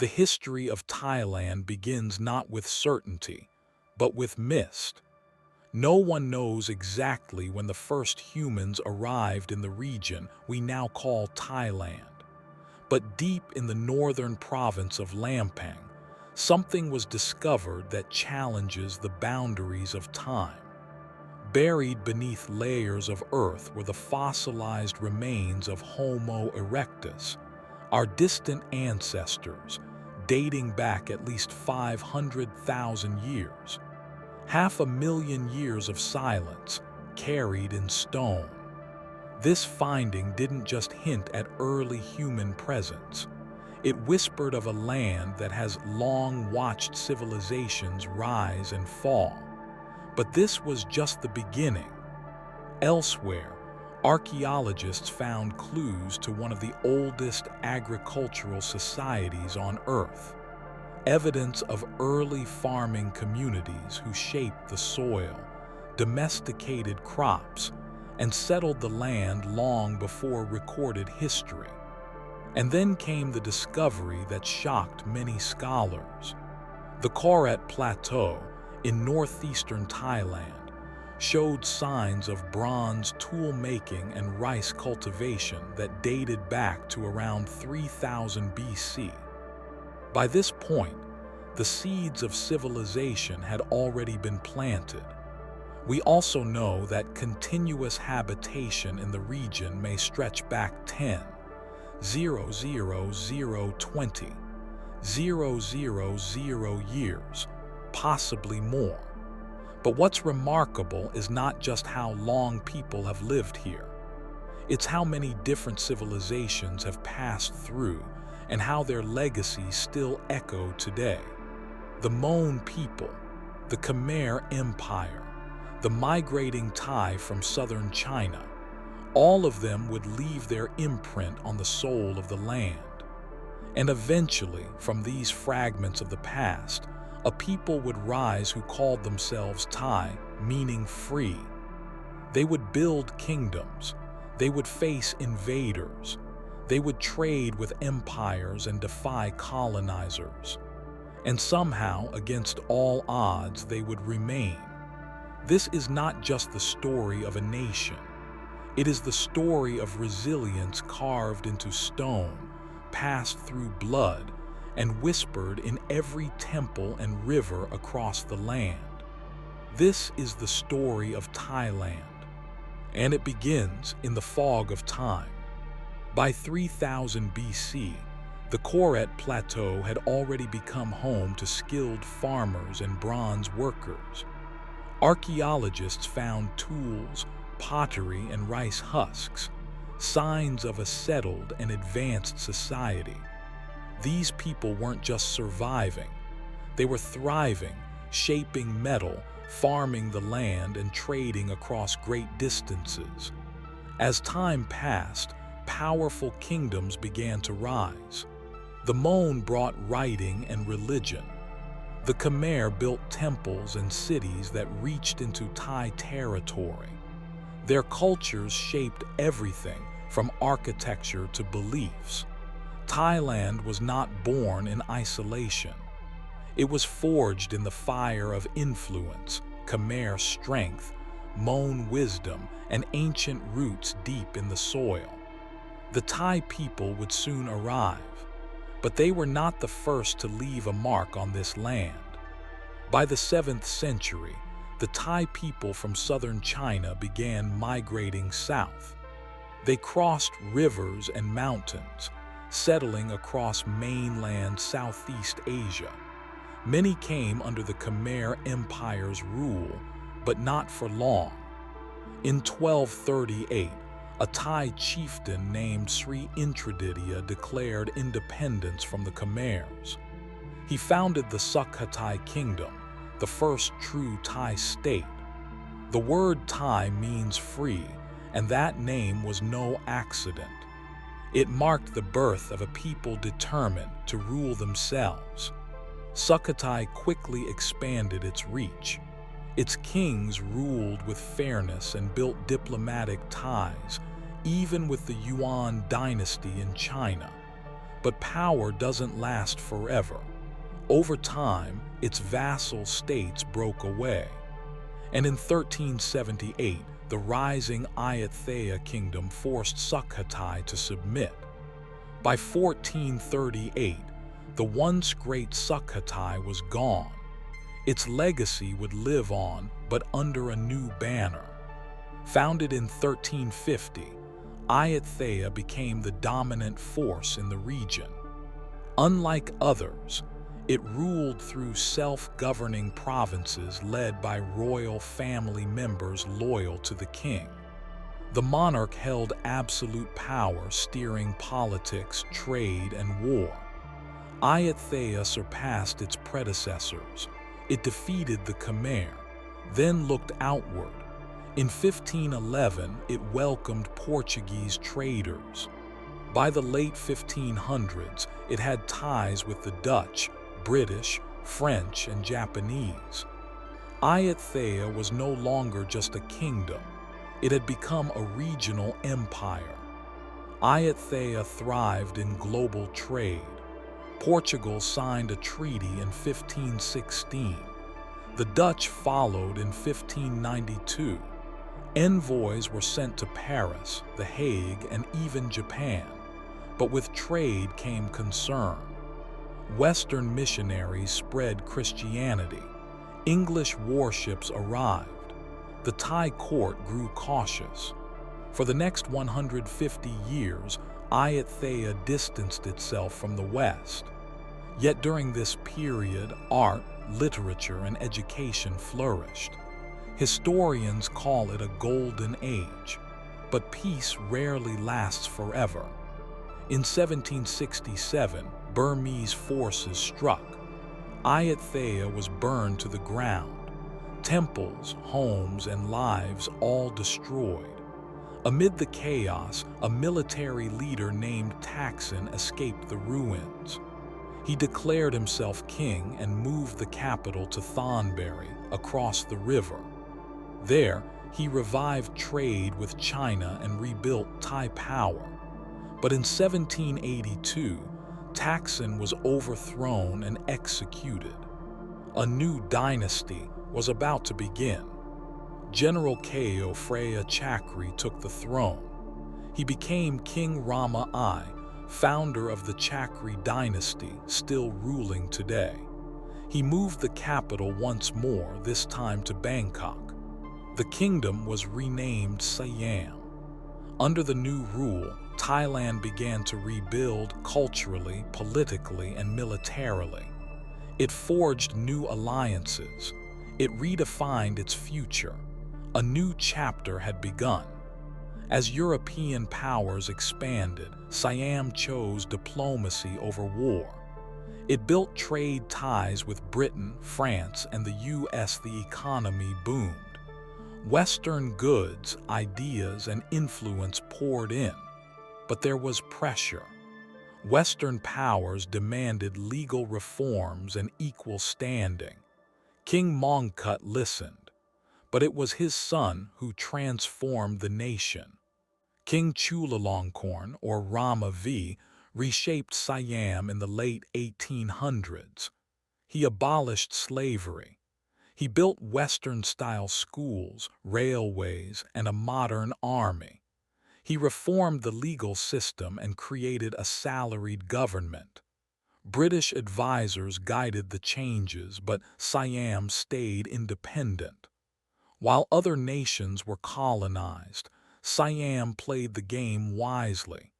The history of Thailand begins not with certainty, but with mist. No one knows exactly when the first humans arrived in the region we now call Thailand. But deep in the northern province of Lampang, something was discovered that challenges the boundaries of time. Buried beneath layers of earth were the fossilized remains of Homo erectus, our distant ancestors, dating back at least 500,000 years. 500,000 years of silence, carried in stone. This finding didn't just hint at early human presence. It whispered of a land that has long watched civilizations rise and fall. But this was just the beginning. Elsewhere, archaeologists found clues to one of the oldest agricultural societies on Earth. Evidence of early farming communities who shaped the soil, domesticated crops, and settled the land long before recorded history. And then came the discovery that shocked many scholars. The Korat Plateau in northeastern Thailand showed signs of bronze tool-making and rice cultivation that dated back to around 3000 BC. By this point, the seeds of civilization had already been planted. We also know that continuous habitation in the region may stretch back 10, 0, 0, 0, 20, 0, 0, 0 years, possibly more. But what's remarkable is not just how long people have lived here. It's how many different civilizations have passed through and how their legacies still echo today. The Mon people, the Khmer Empire, the migrating Thai from southern China, all of them would leave their imprint on the soul of the land. And eventually, from these fragments of the past, a people would rise who called themselves Thai, meaning free. They would build kingdoms. They would face invaders. They would trade with empires and defy colonizers. And somehow, against all odds, they would remain. This is not just the story of a nation. It is the story of resilience carved into stone, passed through blood, and whispered in every temple and river across the land. This is the story of Thailand, and it begins in the fog of time. By 3000 BC, the Korat Plateau had already become home to skilled farmers and bronze workers. Archaeologists found tools, pottery, and rice husks, signs of a settled and advanced society. These people weren't just surviving. They were thriving, shaping metal, farming the land, and trading across great distances. As time passed, powerful kingdoms began to rise. The Mon brought writing and religion. The Khmer built temples and cities that reached into Thai territory. Their cultures shaped everything from architecture to beliefs. Thailand was not born in isolation. It was forged in the fire of influence, Khmer strength, Mon wisdom, and ancient roots deep in the soil. The Thai people would soon arrive, but they were not the first to leave a mark on this land. By the 7th century, the Thai people from southern China began migrating south. They crossed rivers and mountains, settling across mainland Southeast Asia. Many came under the Khmer Empire's rule, but not for long. In 1238, a Thai chieftain named Sri Intraditya declared independence from the Khmers. He founded the Sukhothai kingdom, the first true Thai state. The word Thai means free, and that name was no accident. It marked the birth of a people determined to rule themselves. Sukhothai quickly expanded its reach. Its kings ruled with fairness and built diplomatic ties, even with the Yuan dynasty in China. But power doesn't last forever. Over time, its vassal states broke away. And in 1378, the rising Ayutthaya kingdom forced Sukhothai to submit. By 1438, the once great Sukhothai was gone. Its legacy would live on, but under a new banner. Founded in 1350, Ayutthaya became the dominant force in the region. Unlike others, it ruled through self-governing provinces led by royal family members loyal to the king. The monarch held absolute power, steering politics, trade, and war. Ayutthaya surpassed its predecessors. It defeated the Khmer, then looked outward. In 1511, it welcomed Portuguese traders. By the late 1500s, it had ties with the Dutch, British, French, and Japanese. Ayutthaya was no longer just a kingdom. It had become a regional empire. Ayutthaya thrived in global trade. Portugal signed a treaty in 1516. The Dutch followed in 1592. Envoys were sent to Paris, The Hague, and even Japan. But with trade came concern. Western missionaries spread Christianity. English warships arrived. The Thai court grew cautious. For the next 150 years, Ayutthaya distanced itself from the West. Yet during this period, art, literature, and education flourished. Historians call it a golden age, but peace rarely lasts forever. In 1767, Burmese forces struck. Ayutthaya was burned to the ground. Temples, homes, and lives all destroyed. Amid the chaos, a military leader named Thaksin escaped the ruins. He declared himself king and moved the capital to Thonburi, across the river. There, he revived trade with China and rebuilt Thai power. But in 1782, Thaksin was overthrown and executed. A new dynasty was about to begin. General Keo Freya Chakri took the throne. He became King Rama I, founder of the Chakri dynasty, still ruling today. He moved the capital once more, this time to Bangkok. The kingdom was renamed Siam. Under the new rule, Thailand began to rebuild culturally, politically, and militarily. It forged new alliances. It redefined its future. A new chapter had begun. As European powers expanded, Siam chose diplomacy over war. It built trade ties with Britain, France, and the US. The economy boomed. Western goods, ideas, and influence poured in. But there was pressure. Western powers demanded legal reforms and equal standing. King Mongkut listened, but it was his son who transformed the nation. King Chulalongkorn, or Rama V, reshaped Siam in the late 1800s. He abolished slavery. He built Western-style schools, railways, and a modern army. He reformed the legal system and created a salaried government. British advisors guided the changes, but Siam stayed independent. While other nations were colonized, Siam played the game wisely.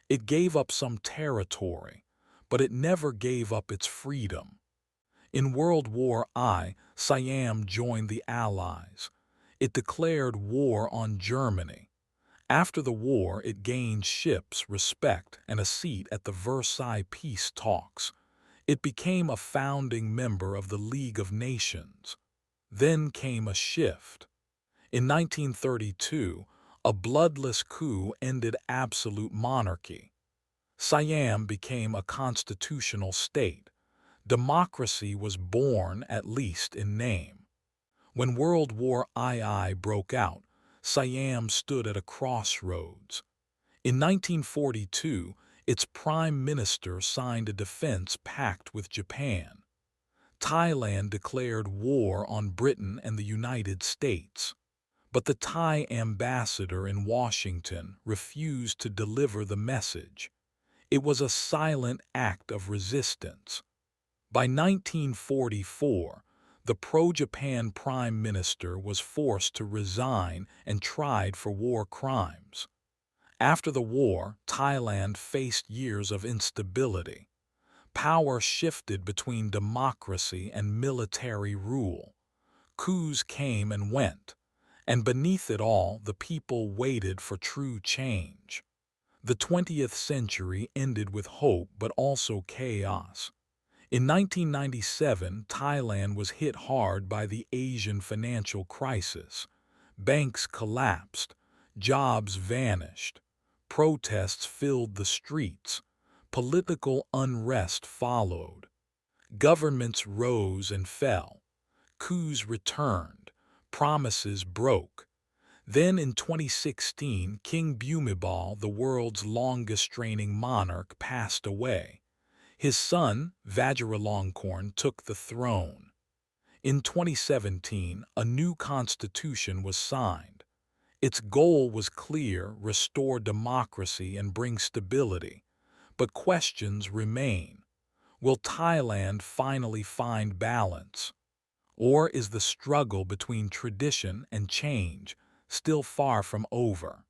It gave up some territory, but it never gave up its freedom. In World War I, Siam joined the Allies. It declared war on Germany. After the war, it gained ships, respect, and a seat at the Versailles peace talks. It became a founding member of the League of Nations. Then came a shift. In 1932, a bloodless coup ended absolute monarchy. Siam became a constitutional state. Democracy was born, at least in name. When World War II broke out, Siam stood at a crossroads. In 1942, its prime minister signed a defense pact with Japan. Thailand declared war on Britain and the United States, but the Thai ambassador in Washington refused to deliver the message. It was a silent act of resistance. By 1944, the pro-Japan prime minister was forced to resign and tried for war crimes. After the war, Thailand faced years of instability. Power shifted between democracy and military rule. Coups came and went, and beneath it all, the people waited for true change. The 20th century ended with hope but also chaos. In 1997, Thailand was hit hard by the Asian financial crisis. Banks collapsed, jobs vanished, protests filled the streets, political unrest followed. Governments rose and fell, coups returned, promises broke. Then in 2016, King Bhumibol, the world's longest-reigning monarch, passed away. His son, Vajiralongkorn, took the throne. In 2017, a new constitution was signed. Its goal was clear: restore democracy and bring stability. But questions remain. Will Thailand finally find balance? Or is the struggle between tradition and change still far from over?